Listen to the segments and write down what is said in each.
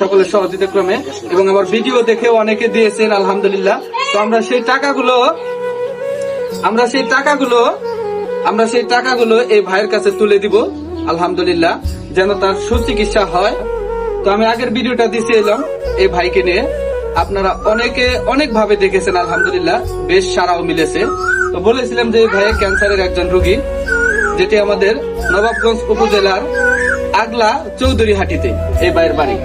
সকলের সহযোগিতা ক্রমে এবং আমার ভিডিও দেখেও অনেকে দিয়েছেন আলহামদুলিল্লাহ। তো আমরা সেই টাকাগুলো এই ভাইয়ের কাছে তুলে দিব আলহামদুলিল্লাহ, যেন তার সুচিকিৎসা হয়। তো আমি আগের ভিডিওটা দিয়েছিলাম এই ভাইকে নিয়ে, আপনারা অনেকে অনেক ভাবে দেখেছেন আলহামদুলিল্লাহ, বেশ সারাও মিলেছে। তো বলেছিলাম যে এই ভাইয়ের ক্যান্সারের একজন রোগী, যেটি আমাদের নবাবগঞ্জ উপজেলার আগলা চৌধুরীহাটিতে এই ভাইয়ের বাড়ি।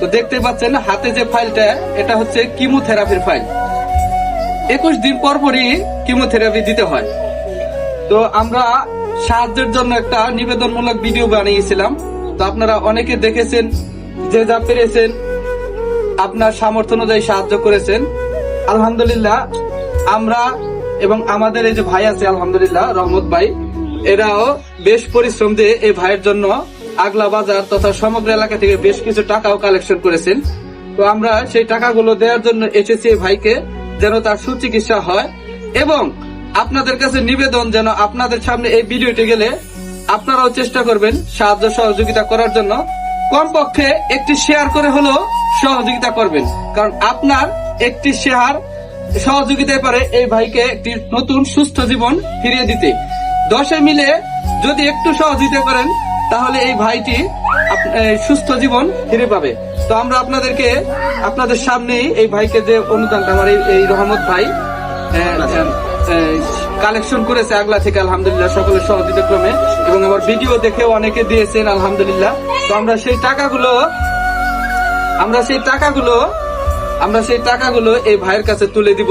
তো দেখতে পাচ্ছেন হাতে যে ফাইলটা, এটা হচ্ছে কিমোথেরাপির ফাইল। 21 দিন পরপরই কিমোথেরাপি দিতে হয়। তো আমরা সাহায্যের জন্য একটা নিবেদনমূলক ভিডিও বানিয়েছিলাম। তো আপনারা অনেকে দেখেছেন, যে যা পেরেছেন আপনার সামর্থ্য অনুযায়ী সাহায্য করেছেন আলহামদুলিল্লাহ। আমরা এবং আমাদের এই যে ভাই আছে আলহামদুলিল্লাহ রহমত ভাই, এরাও বেশ পরিশ্রম দিয়ে এই ভাইয়ের জন্য আগলা বাজার তথা সমগ্র এলাকা থেকে বেশ কিছু টাকাও কালেকশন করেছেন। তো আমরা সেই টাকাগুলো দেওয়ার জন্য এসেছি এই ভাইকে, যেন তার সুচিকিৎসা হয়। এবং আপনাদের কাছে নিবেদন, যেন আপনাদের সামনে এই ভিডিওটি গেলে আপনারাও চেষ্টা করবেন সাহায্য সহযোগিতা করার জন্য। কমপক্ষে একটি শেয়ার করে হলেও সহযোগিতা করবেন, কারণ আপনার একটি শেয়ার সহযোগিতায় পারে এই ভাইকে একটি নতুন সুস্থ জীবন ফিরিয়ে দিতে। 10 মিলে যদি একটু সহযোগিতা করেন, তাহলে এই ভাইটি সুস্থ জীবন ফিরে পাবে। তো আমরা আপনাদের সামনেই এই ভাইকে যে অনুদানটা আমার এই রহমত ভাই কালেকশন করেছে আগলা থেকে আলহামদুলিল্লাহ, সকলের সহযোগিতা ক্রমে এবং আমার ভিডিও দেখেও অনেকে দিয়েছেন আলহামদুলিল্লাহ। তো আমরা সেই টাকাগুলো এই ভাইয়ের কাছে তুলে দিব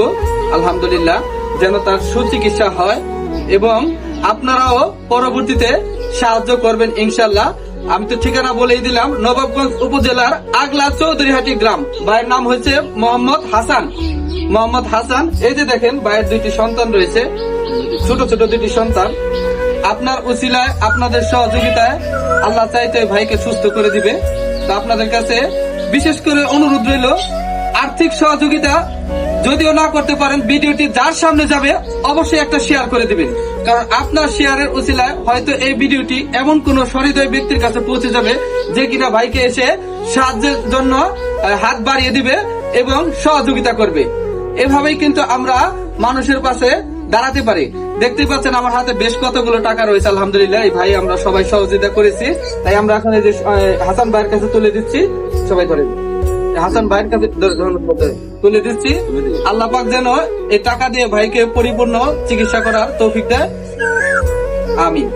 আলহামদুলিল্লাহ, যেন তার সুচিকিৎসা হয় এবং আপনারাও পরবর্তীতে সাহায্য করবেন ইনশাল্লাহ। আমি তো ঠিকানা বলেই দিলাম, নবাবগঞ্জ উপজেলার আগলা চৌধুরীহাটি গ্রাম। ভাইয়ের নাম হচ্ছে মোহাম্মদ হাসান। এই যে দেখেন ভাইয়ের 2টি সন্তান রয়েছে, ছোট ছোট 2টি সন্তান। আপনার উসিলায়, আপনাদের সহযোগিতায় আল্লাহ চাইতে ভাইকে সুস্থ করে দিবে। তো আপনাদের কাছে বিশেষ করে অনুরোধ রইল, আর্থিক সহযোগিতা যদিও না করতে পারেন, ভিডিওটি যার সামনে যাবে অবশ্যই একটা শেয়ার করে দিবেন, কারণ আপনার শেয়ারের উসিলায় হয়তো এই ভিডিওটি এমন কোন সহৃদয় ব্যক্তির কাছে পৌঁছে যাবে, যে কিনা ভাইকে এসে সাহায্যের জন্য হাত বাড়িয়ে দিবে এবং সহযোগিতা করবে। এভাবেই কিন্তু আমরা মানুষের পাশে দাঁড়াতে পারি। দেখতেই পাচ্ছেন আমার হাতে বেশ কতগুলো টাকা রয়েছে আলহামদুলিল্লাহ। এই ভাই আমরা সবাই সহযোগিতা করেছি, তাই আমরা এখন এই যে হাসান ভাইয়ের কাছে তুলে দিচ্ছি। সবাই ধরেন, হাসান ভাইয়ের কাছে তুলে দিচ্ছি। আল্লাহ পাক যেন এই টাকা দিয়ে ভাইকে পরিপূর্ণ চিকিৎসা করার তৌফিক দেয়, আমিন।